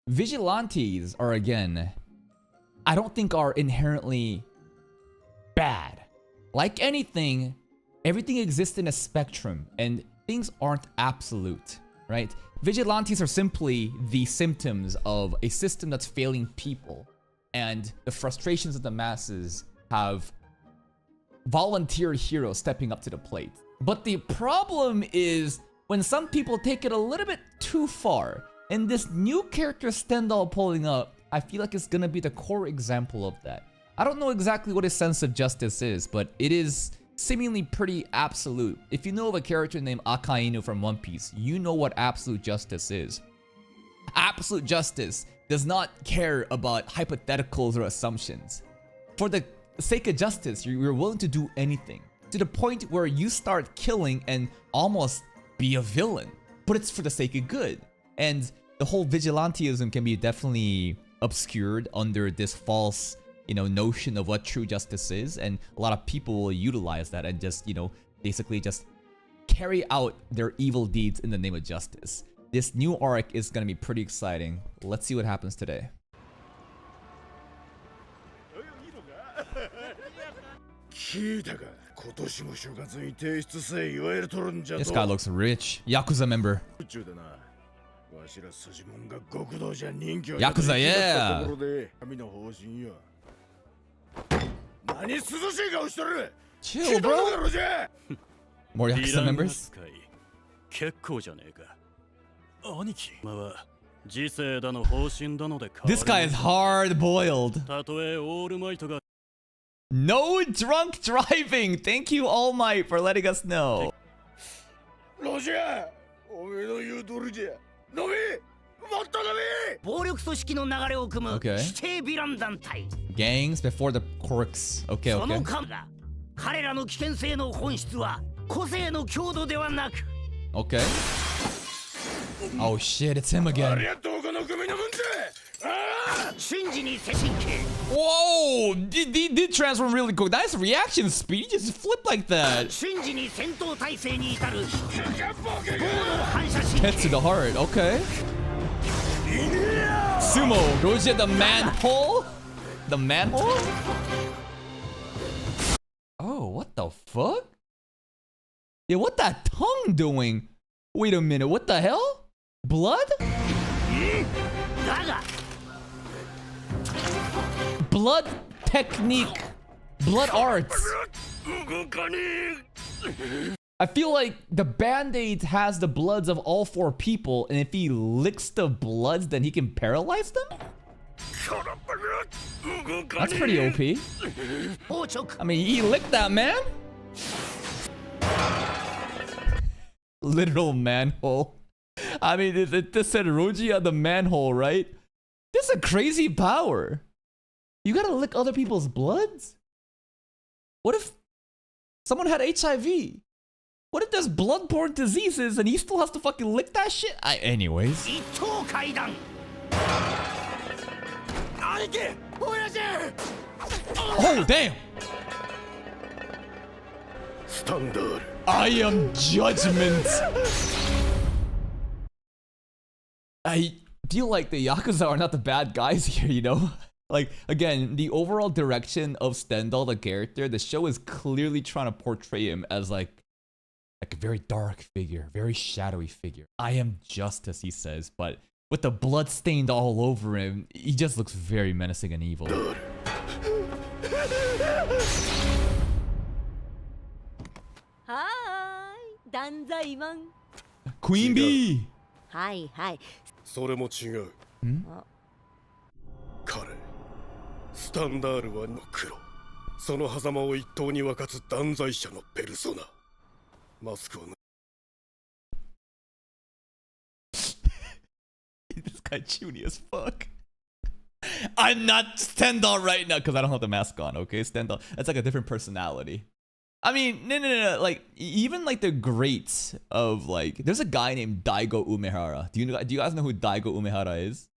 Vigilantes are, again, I don't think are inherently bad. Like anything, everything exists in a spectrum and things aren't absolute, right? Vigilantes are simply the symptoms of a system that's failing people, and the frustrations of the masses have volunteer heroes stepping up to the plate. But the problem is when some people take it a little bit too far. And this new character Stendahl pulling up, I feel like it's gonna be the core example of that. I don't know exactly what his sense of justice is, but it is seemingly pretty absolute. If you know of a character named Akainu from One Piece, you know what absolute justice is. Absolute justice does not care about hypotheticals or assumptions. For the sake of justice, you're willing to do anything. To the point where you start killing and almost be a villain. But it's for the sake of good. And the whole vigilantism can be definitely obscured under this false, notion of what true justice is. And a lot of people will utilize that and just, basically just carry out their evil deeds in the name of justice. This new arc is going to be pretty exciting. Let's see what happens today. This guy looks rich. Yakuza member. Yakuza, yeah. Chill, bro. More Yakuza members. This guy is hard-boiled. No drunk driving. Thank you, All Might, for letting us know. Okay. Gangs before the quirks. Okay, okay. Okay. Oh shit, it's him again. Whoa! Did transform really quick. Nice reaction speed. Just flip like that. Head to the heart. Okay. Sumo. Roja the manhole? The manhole? Oh, what the fuck? Yeah, what that tongue doing? Wait a minute, what the hell? Blood? Blood technique. Blood arts. I feel like the band-aid has the bloods of all four people, and if he licks the bloods, then he can paralyze them? That's pretty OP. I mean, he licked that man. Literal manhole. I mean, this said Roji on the manhole, right? This is a crazy power. You gotta lick other people's bloods? What if someone had HIV? What if there's bloodborne diseases and he still has to fucking lick that shit? Anyways. Oh, damn! Stendahl. I am judgment. I feel like the Yakuza are not the bad guys here, Like, again, the overall direction of Stendahl, the character, the show is clearly trying to portray him as like a very dark figure, very shadowy figure. I am justice, he says, but with the blood stained all over him, he just looks very menacing and evil. Hi, Queen Bee. Hi, hi. それも違う。彼、スタンダールはの黒。その狭間を一刀に分かつ断罪者のペルソナ。マスクを。This guy chuny as fuck. I'm not Stendahl right now because I don't have the mask on, okay? Stendahl, that's like a different personality. I mean, no. Like, even like the greats of like, there's a guy named Daigo Umehara. Do you guys know who Daigo Umehara is?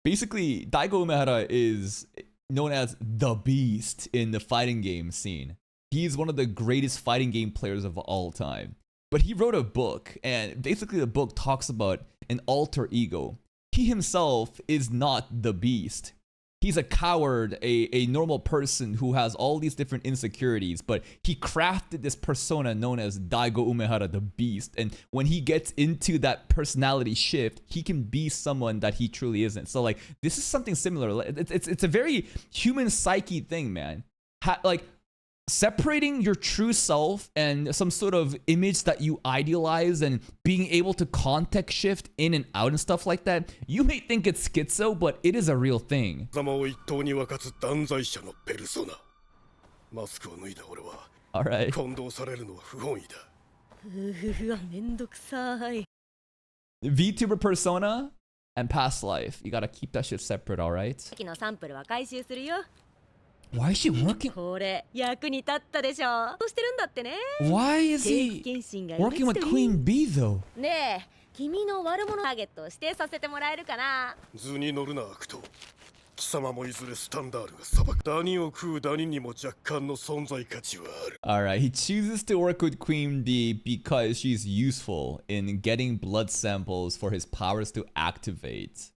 Basically, Daigo Umehara is known as the Beast in the fighting game scene. He's one of the greatest fighting game players of all time. But he wrote a book, and basically the book talks about an alter ego. he himself is not the beast. He's a coward, a normal person who has all these different insecurities, but he crafted this persona known as Daigo Umehara, the beast. And when he gets into that personality shift, he can be someone that he truly isn't. So like, this is something similar. It's a very human psyche thing, man. Like, separating your true self and some sort of image that you idealize and being able to context shift in and out and stuff like that, you may think it's schizo, but it is a real thing. Alright. VTuber persona and past life. You gotta keep that shit separate, alright? Why is she working? Why is he working with Queen Bee though? Alright, he chooses to work with Queen Bee because she's useful in getting blood samples for his powers to activate.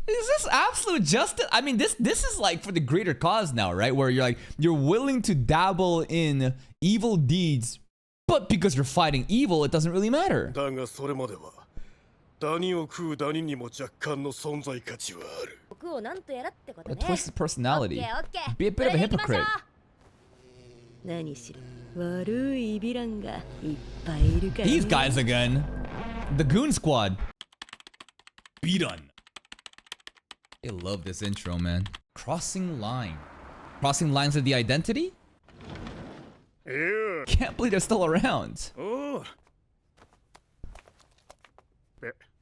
Is this absolute justice? I mean, this is like for the greater cause now, right? Where you're willing to dabble in evil deeds, but because you're fighting evil, it doesn't really matter. A twisted personality. Be a bit of a hypocrite. These guys again. The Goon Squad. Be done. I love this intro, man. Crossing line. Crossing lines of the identity? Can't believe they're still around.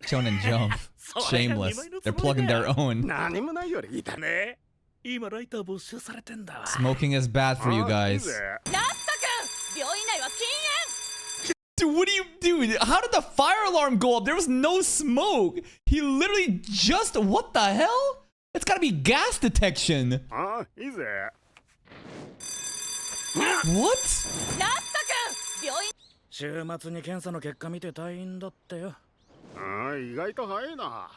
Shonen Jump. Shameless. They're plugging their own. Smoking is bad for you guys. Dude, what do you do? How did the fire alarm go up? There was no smoke. He literally just... What the hell? It's gotta be gas detection. What? 週末に検査の結果見て退院だってよ。ああ、意外と早いな。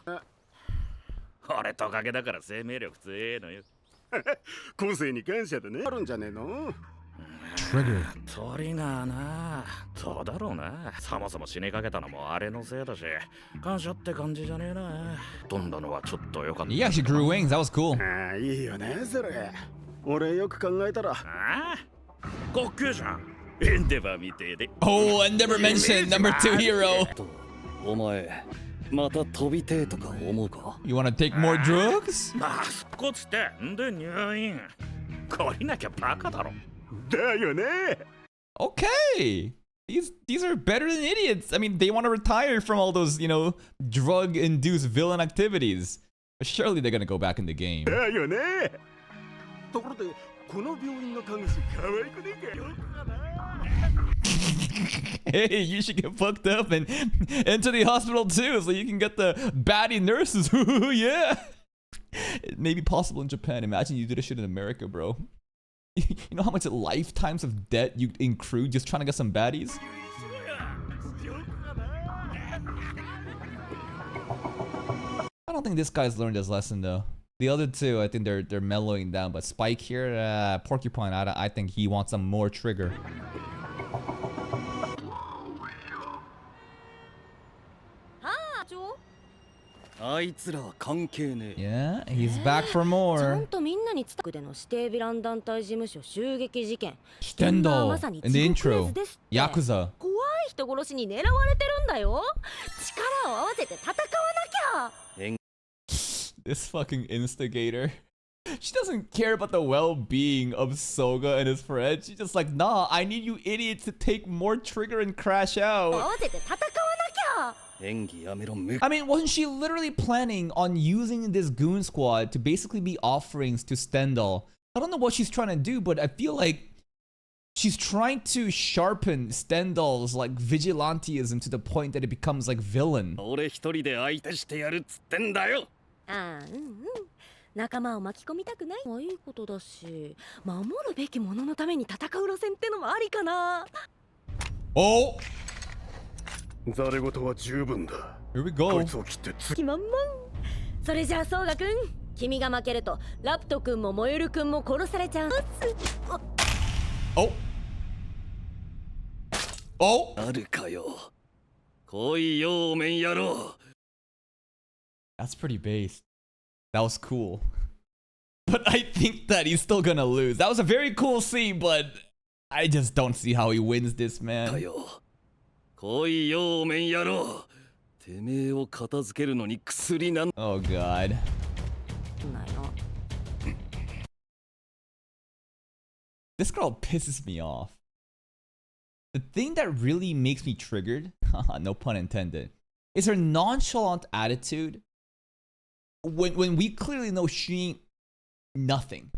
俺トカゲだから生命力強えのよ。個性に感謝でね。あるんじゃねえの？ Trigger. トリガーな。どうだろうな。そもそも死にかけたのもあれのせいだし、感謝って感じじゃねえな。飛んだのはちょっとよかった。He actually grew wings. That was cool. ああ、いいよね、それ。俺よく考えたら。ああ、かっけえじゃん。エンデバーみてえで。Oh, I never mentioned number 2 hero. お前また飛びてえとか思うか You wanna take more drugs? まあ、すっこつってんで入院。懲りなきゃバカだろ。だよね。Okay. These are better than idiots. I mean, they want to retire from all those, drug-induced villain activities. But surely they're gonna go back in the game. だよね。ところで、この病院の看護師可愛くねえかよ。Hey, you should get fucked up and enter the hospital too, so you can get the baddie nurses. Yeah. It may be possible in Japan. Imagine you do this shit in America, bro. You know how much lifetimes of debt you accrue just trying to get some baddies? I don't think this guy's learned his lesson though. The other two, I think they're mellowing down, but Spike here, Porcupine, I think he wants some more trigger. Yeah, he's back for more. Stendahl in the intro. Yakuza. This fucking instigator. She doesn't care about the well-being of Soga and his friends. She's just like, nah, I need you idiots to take more trigger and crash out. I mean, wasn't she literally planning on using this goon squad to basically be offerings to Stendahl? I don't know what she's trying to do, but I feel like she's trying to sharpen Stendahl's like vigilantism to the point that it becomes like villain. 仲間を巻き込みたくないもいいことだし、守るべきもののために戦う路線ってのもありかな。Oh! ザレ事は十分だ。 Here we こ go. いつを切って気満々。それじゃあソウガくん、君が負けるとラプトくんもモエルくんも殺されちゃう。Oh. Oh. あるかよ。来いよ、おめん野郎。 That's pretty based. That was cool. But I think that he's still gonna lose. That was a very cool scene, but I just don't see how he wins this, か man. よ。来いよ、おめん野郎。てめえを片付けるのに薬なん。 Oh god. ないの。 This girl pisses me off. The thing that really makes me triggered, no pun intended, is her nonchalant attitude when we clearly know she ain't nothing.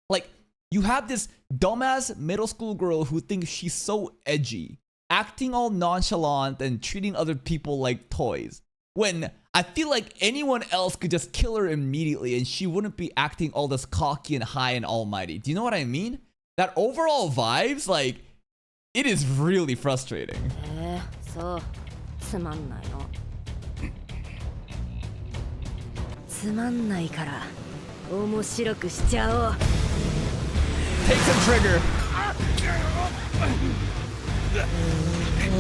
Like, you have this dumbass middle school girl who thinks she's so edgy, acting all nonchalant and treating other people like toys, when I feel like anyone else could just kill her immediately and she wouldn't be acting all this cocky and high and almighty. Do you know what I mean? That overall vibes, like, it is really frustrating. そう。つまんないの。つまんないから、面白くしちゃおう。Take some trigger.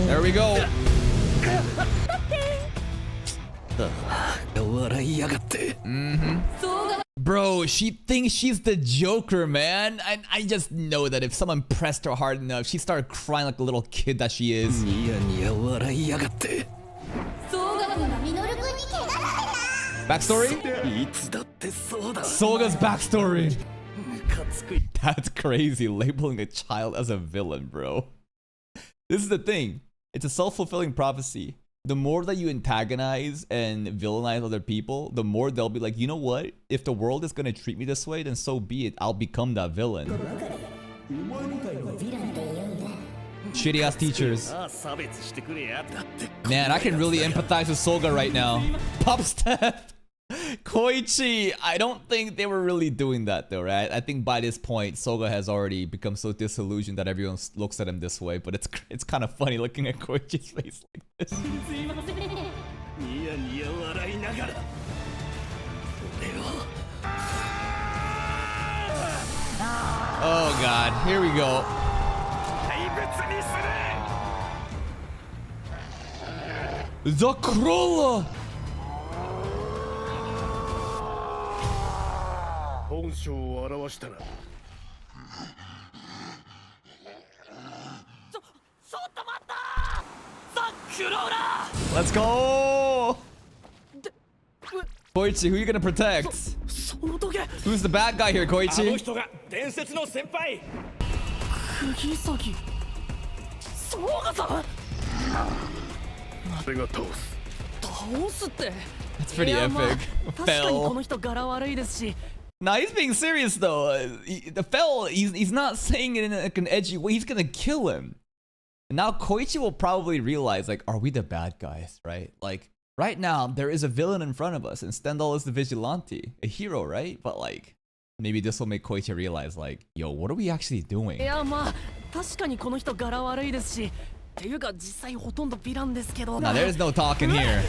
There we go. 笑いやがって。 Bro, she thinks she's the Joker, man. I just know that if someone pressed her hard enough, she'd start crying like a little kid that she is. ニヤニヤ笑いやがって。 Backstory? いつだってそうだ。 Soga's backstory. ムカつく。 That's crazy, labeling a child as a villain, bro. This is the thing. It's a self-fulfilling prophecy. The more that you antagonize and villainize other people, the more they'll be like, you know what? If the world is gonna treat me this way, then so be it. I'll become that villain. Shitty ass teachers. ああ、差別してくれや。だって。 Man, I can really empathize with Soga right now. Pop step. Koichi, I don't think they were really doing that though, right? I think by this point, Soga has already become so disillusioned that everyone looks at him this way. But it's kind of funny looking at Koichi's face like this. ニヤニヤ笑いながら。俺を。 Oh god, here we go. 怪物にする。 The Crawler! 本性を表したな。ちょっと待ったー。ザ・クローラ Let's go! Koichi, who are you gonna protect? ー。その時。 Who's the bad guy here, あの Koichi? 人が伝説の先輩。釘崎。そうがさん。俺が倒す。倒すって。 That's pretty いや、まあ epic. 確かにこ Fell. の人柄悪いですし。 Nah, he's being serious though. The Fell, he's not saying it in like an edgy way. He's gonna kill him. And now Koichi will probably realize, like, are we the bad guys, right? Like, right now, there is a villain in front of us, and Stendahl is the Vigilante. A hero, right? But like, maybe this will make Koichi realize, like, yo, what are we actually い doing? や、まあ確かにこの人柄悪いですし。っていうか実際ほとんどヴィランですけど。 Nah, there's no talking here.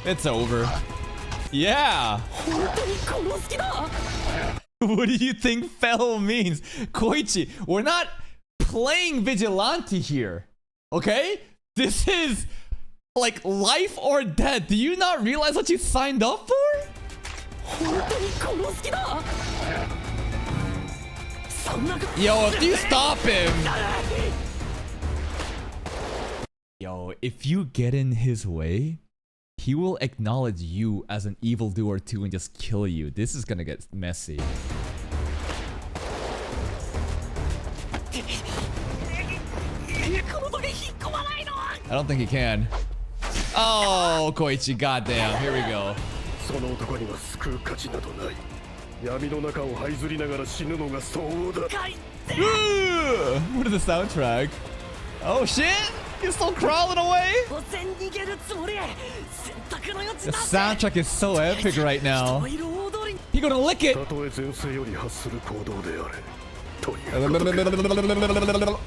It's over. Yeah. 本当に殺す気だ。 What do you think fell means? Koichi, we're not playing Vigilante here. Okay? This is like life or death. Do you not realize what you signed up for? 本当に殺す気だ。そんな。 Yo, if you stop him. Yo, if you get in his way, he will acknowledge you as an evildoer too and just kill you. This is gonna get messy. I don't think he can. Oh, Koichi, goddamn. Here we go. その男には救う価値などない。闇の中を這いずりながら死ぬのが相応だ。 Ooh, what is the soundtrack? Oh shit! He's still crawling away! 突然逃げるつもり。選択の余地 The だ。 soundtrack is so epic right now. 人いる大通りに。He gonna lick it. たとえ前世より発する行動であれということか。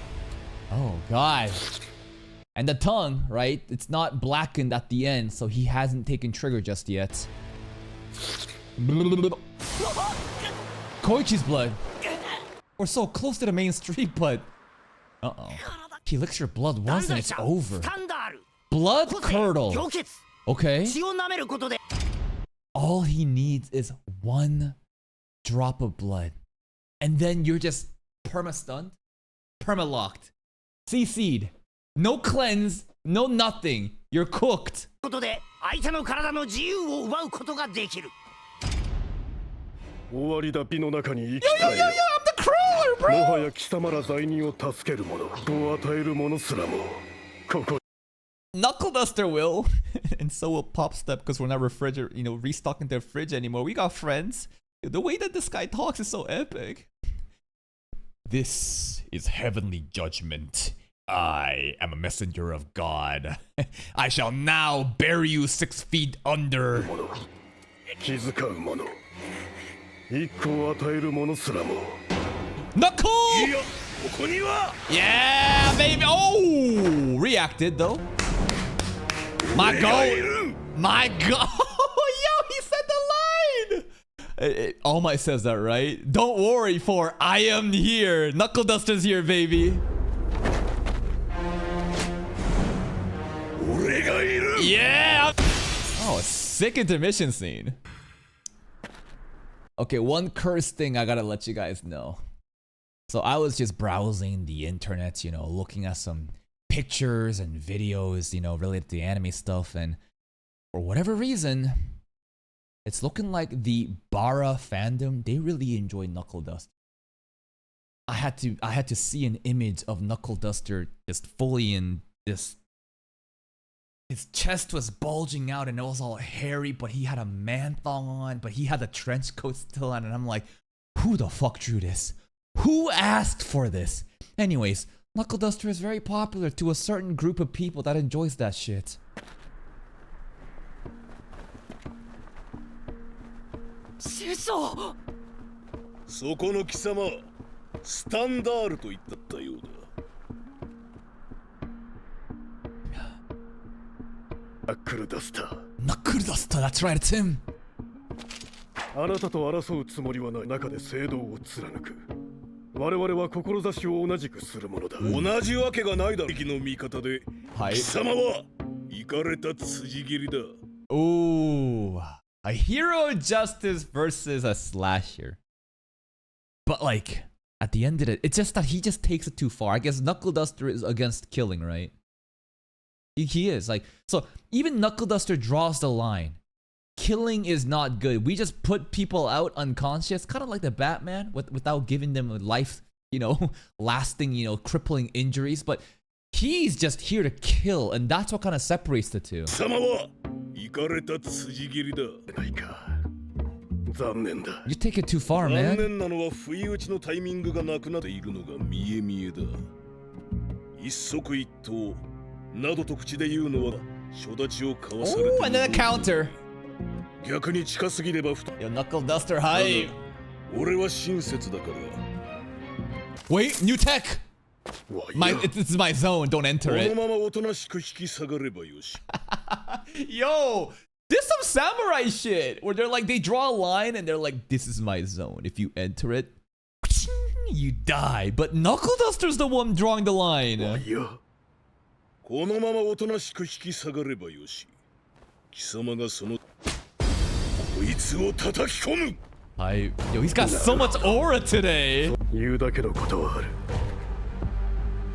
Oh god. And the tongue, right? It's not blackened at the end, so he hasn't taken trigger just yet. Koichi's blood. We're so close to the main street, but uh-oh. He licks your blood once and it's over. Blood curdle. Okay. All he needs is one drop of blood. And then you're just perma-stunned, perma-locked, CC'd. No cleanse, no nothing. You're cooked. 終わりだ美の中に生きたい。 I'm the crawler, bro. もはや貴様ら罪人を助ける者と与える者すらもここ Knuckle Duster will, and so will Pop Step because we're not restocking their fridge anymore. We got friends. The way that this guy talks is so epic. This is heavenly judgment. I am a messenger of God. I shall now bury you 6 feet under. 気遣う者一個を与える者すらも Knuckle! いやここには Yeah, baby. Oh, reacted though. My god. My god. Yo, he said the line. All Might says that, right? Don't worry, for I am here. Knuckle Duster's here, baby. Yeah. Oh, a sick intermission scene. Okay, one curse thing I gotta let you guys know. So I was just browsing the internet, looking at some pictures and videos, related to the anime stuff, and for whatever reason, it's looking like the Bara fandom, they really enjoy Knuckle Duster. I had to see an image of Knuckle Duster just fully in this. His chest was bulging out and it was all hairy, but he had a man thong on, but he had the trench coat still on, and I'm like, who the fuck drew this? Who asked for this? Anyways, Knuckle Duster is very popular to a certain group of people that enjoys that shit. そこの貴様スタンダールと言ったったようだ。ナックルダスター。 Knuckle Duster, that's right, it's him. あなたと争うつもりはない中で正道を貫く。我々は志を同じくするものだ。同じわけがないだろ。敵の味方で、はい。貴様はイかれた辻斬りだ。 Ooh, a hero justice versus a slasher. But like, at the end of it, it's just that he just takes it too far. I guess Knuckle Duster is against killing, right? He is. Like, so even Knuckle Duster draws the line. Killing is not good. We just put people out unconscious, kind of like the Batman, without giving them life, lasting, crippling injuries. But he's just here to kill, and that's what kind of separates the two. 貴様はイかれた辻斬りだ。ないか。残念だ。 You take it too far, 残 man. 念なのは不意打ちのタイミングがなくなっているのが見え見えだ。一足一刀などと口で言うのは初立ちを交わされている。 Oh, and then a counter. 逆に近すぎれば Yo, Knuckle Duster, hi. 俺は親切だから。 Wait, new tech. わい My, や it's my zone. Don't こ enter の it. ままおとなしく引き下がればよし。 Yo, this some samurai shit where they're like, they draw a line and they're like, this is my zone. If you enter it, you die. But Knuckle Duster's the one drawing the line. わいやこのままおとなしく引き下がればよし。貴様がそのこいつを叩き込む。 Yo, he's got so much aura today. 言うだけのことはある。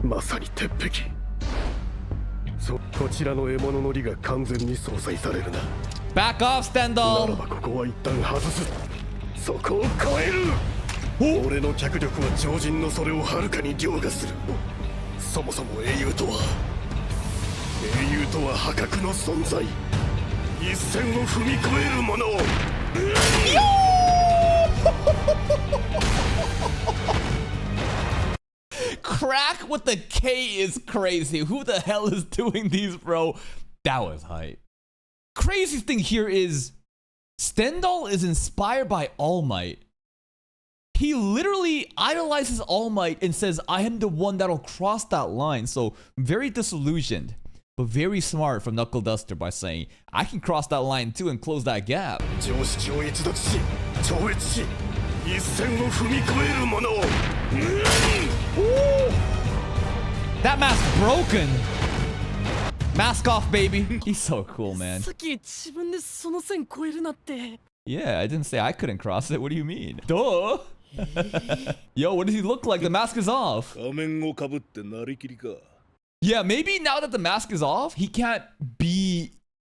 まさに鉄壁。こちらの獲物の利が完全に相殺されるな。 Back off, なら Stendahl. ばここは一旦外す。そこを超える。俺の脚力は常人のそれをはるかに凌駕する。そもそも英雄とは破格の存在。一線を踏み越えるもの。 Crack with the K is crazy. Who the hell is doing these, bro? That was hype. Crazy thing here is Stendahl is inspired by All Might. He literally idolizes All Might and says, I am the one that'll cross that line. So very disillusioned, but very smart from Knuckle Duster by saying, I can cross that line too and close that gap. That mask broken. Mask off, baby. He's so cool, man. Yeah, I didn't say I couldn't cross it. What do you mean? Duh. Yo, what does he look like? The mask is off. Yeah, maybe now that the mask is off, he can't be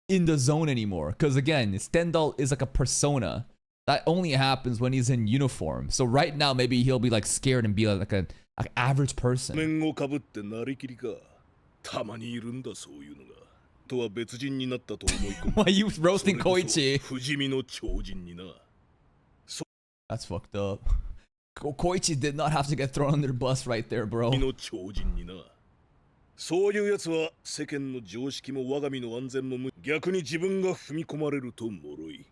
in the zone anymore. Because again, Stendahl is like a persona. That only happens when he's in uniform. So right now, maybe he'll be like scared and be like an average person. Why are you roasting Koichi? That's fucked up. Koichi did not have to get thrown under the bus right there, bro. そういうやつは世間の常識も我が身の安全も逆に自分が踏み込まれると脆い。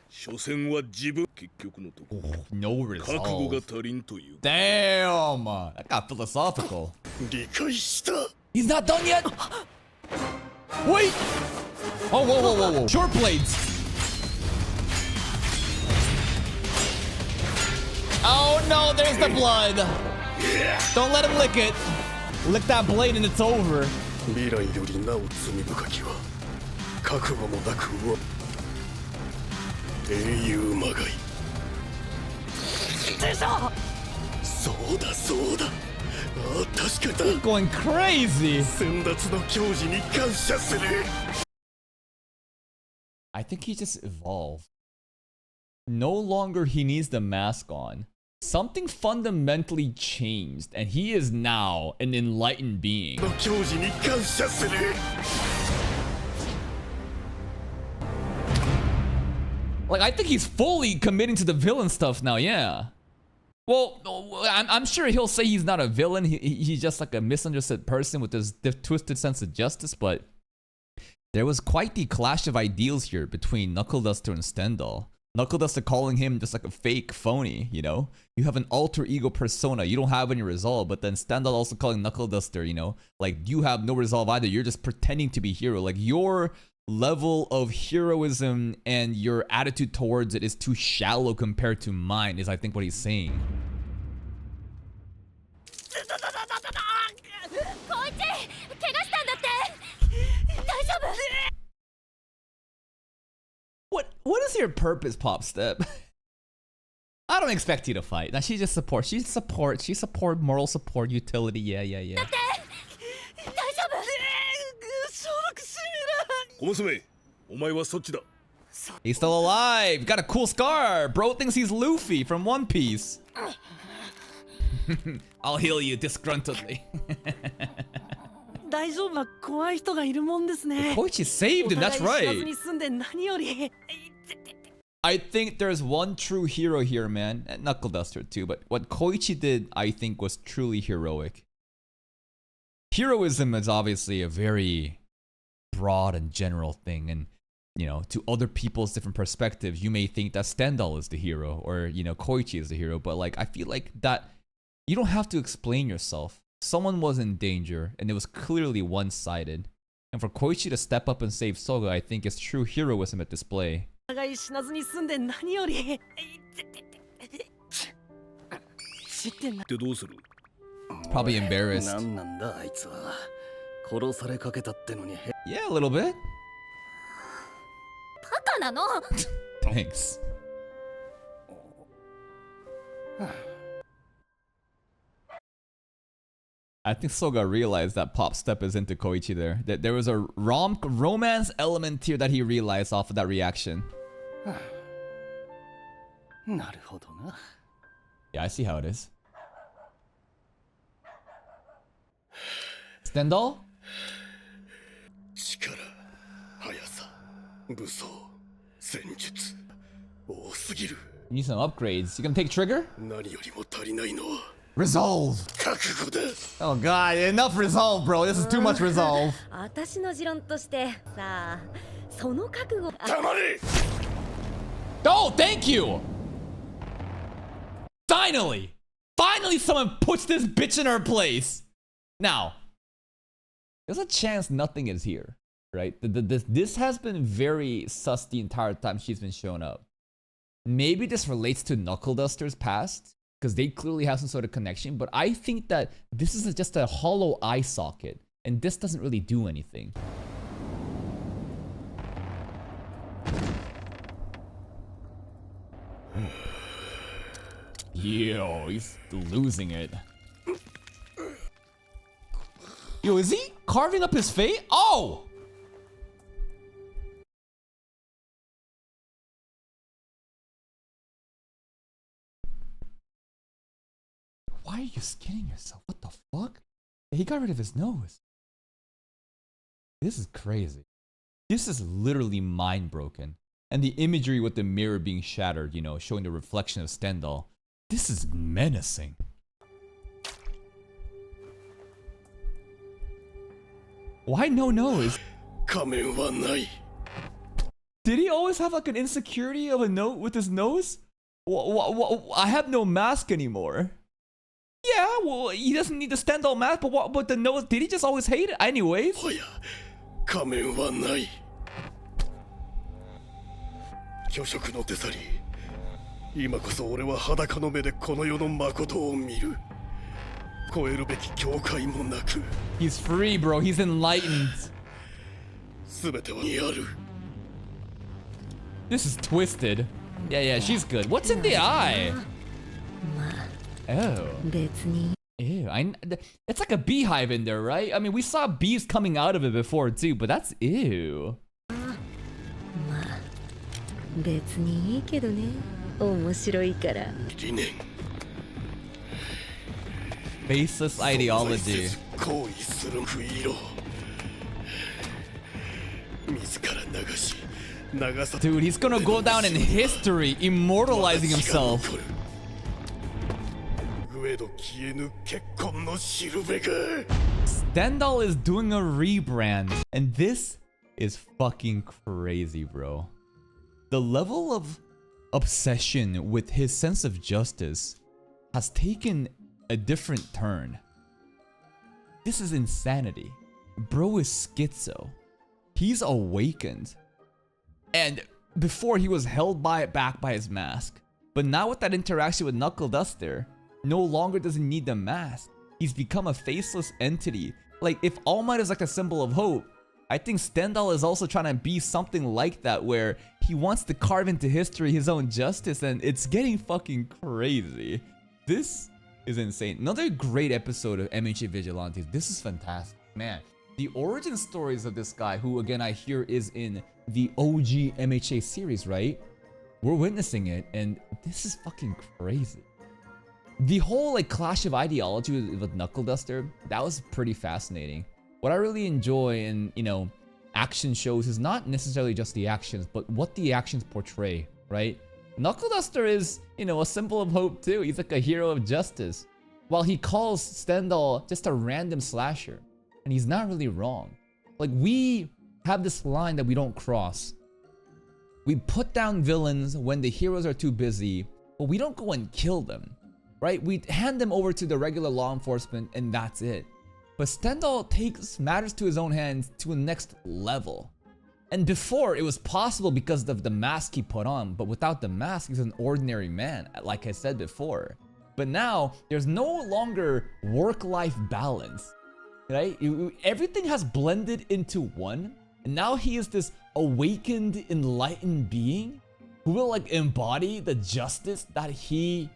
所詮は自分結局のとこ。No resolve. 覚悟が足りんという。Damn, that got philosophical. 理解した。 He's not done yet. Wait. Oh, whoa, whoa, whoa, whoa. Short blades. Oh no, there's the blood. Don't let him lick it. Lick that blade and it's over. 未来よりなお罪深きは覚悟もなく英雄まがい。そうだそうだ。ああ確かだ。He's going crazy. 先達の矜持に感謝する。I think he just evolved. No longer he needs the mask on. Something fundamentally changed, and he is now an enlightened being. Like, I think he's fully committing to the villain stuff now, yeah. Well, I'm sure he'll say he's not a villain. He's just like a misunderstood person with this twisted sense of justice, but there was quite the clash of ideals here between Knuckle Duster and Stendahl. Knuckle Duster calling him just like a fake phony, you know? You have an alter ego persona, you don't have any resolve, but then Stendahl also calling Knuckle Duster, you know? Like, you have no resolve either, you're just pretending to be hero. Like, your level of heroism and your attitude towards it is too shallow compared to mine, is I think what he's saying. What is your purpose, Pop Step? I don't expect you to fight. Now she just supports. She support moral support, utility. Yeah. He's still alive. Got a cool scar. Bro thinks he's Luffy from One Piece. I'll heal you disgruntledly. Koichi saved him, that's right. I think there's one true hero here, man. And Knuckle Duster too, but what Koichi did, I think, was truly heroic. Heroism is obviously a very broad and general thing, and you know, to other people's different perspectives, you may think that Stendahl is the hero, or you know, Koichi is the hero, but like, I feel like that you don't have to explain yourself. Someone was in danger, and it was clearly one-sided. And for Koichi to step up and save Soga, I think is true heroism at display. Probably embarrassed. Yeah, a little bit. Thanks. I think Soga realized that Pop Step is into Koichi there. That there was a romance element here that he realized off of that reaction. Yeah, I see how it is. Stendahl? You need some upgrades. You can take trigger? Resolve! Oh god, enough resolve, bro. This is too much resolve. その覚悟。黙れ Oh, thank you! Finally! Finally someone puts this bitch in her place! Now, there's a chance nothing is here, right? This has been very sus the entire time she's been showing up. Maybe this relates to Knuckle Duster's past, because they clearly have some sort of connection, but I think that this is just a hollow eye socket, and this doesn't really do anything. Yo, he's losing it. Yo, is he carving up his face? Oh! Why are you skinning yourself? What the fuck? He got rid of his nose. This is crazy. This is literally mind broken. And the imagery with the mirror being shattered, you know, showing the reflection of Stendahl. This is menacing. Why no nose? 仮面はない Did he always have like an insecurity of a note with his nose? I have no mask anymore. Yeah, well, he doesn't need the Stendahl mask, but the nose, did he just always hate it anyways? ほや仮面はない虚飾の手去り今こそ俺は裸の目でこの世の誠を見る超えるべき境界もなく He's free, bro. He's enlightened. 全てはにある This is twisted. Yeah, she's good. What's in the eye? まあ Oh. 別に Ew, it's like a beehive in there, right? I mean, we saw bees coming out of it before too, but that's ew. まあ別にいいけどね面白いから 理念 Faceless ideology. 行為する不色自ら流し流さ Dude, he's gonna go down in history, immortalizing himself. 上戸消えぬ結婚のしるべが Stendahl is doing a rebrand, and this is fucking crazy, bro. The level of obsession with his sense of justice has taken a different turn. This is insanity. Bro is schizo. He's awakened. And before he was held back by his mask. But now with that interaction with Knuckle Duster, no longer does he need the mask. He's become a faceless entity. Like, if All Might is like a symbol of hope, I think Stendahl is also trying to be something like that, where he wants to carve into history his own justice, and it's getting fucking crazy. This is insane. Another great episode of MHA Vigilantes. This is fantastic. Man, the origin stories of this guy, who again I hear is in the OG MHA series, right? We're witnessing it, and this is fucking crazy. The whole like clash of ideology with Knuckle Duster, that was pretty fascinating. What I really enjoy in, you know, action shows is not necessarily just the actions, but what the actions portray, right? Knuckle Duster is, you know, a symbol of hope too. He's like a hero of justice. While he calls Stendahl just a random slasher. And he's not really wrong. Like, we have this line that we don't cross. We put down villains when the heroes are too busy, but we don't go and kill them, right? We hand them over to the regular law enforcement and that's it. But Stendahl takes matters to his own hands to a next level. And before, it was possible because of the mask he put on, but without the mask, he's an ordinary man, like I said before. But now, there's no longer work-life balance, right? Everything has blended into one, and now he is this awakened, enlightened being who will like embody the justice that he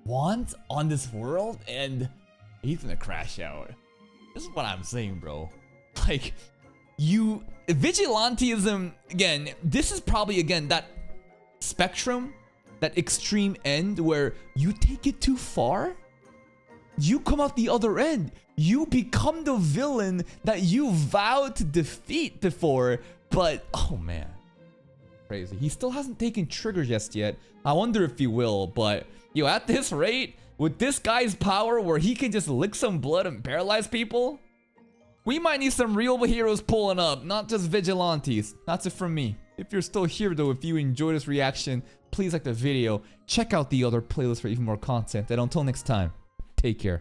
wants on this world, and he's gonna crash out. This is what I'm saying, bro. Like, Vigilantism, again, this is probably, again, that spectrum, that extreme end where you take it too far, you come out the other end. You become the villain that you vowed to defeat before, but, oh man, crazy. He still hasn't taken Trigger just yet. I wonder if he will, but, yo, at this rate, with this guy's power where he can just lick some blood and paralyze people, We might need some real heroes pulling up, not just vigilantes. That's it from me. If you're still here though, if you enjoyed this reaction, please like the video. Check out the other playlist for even more content. And until next time, take care.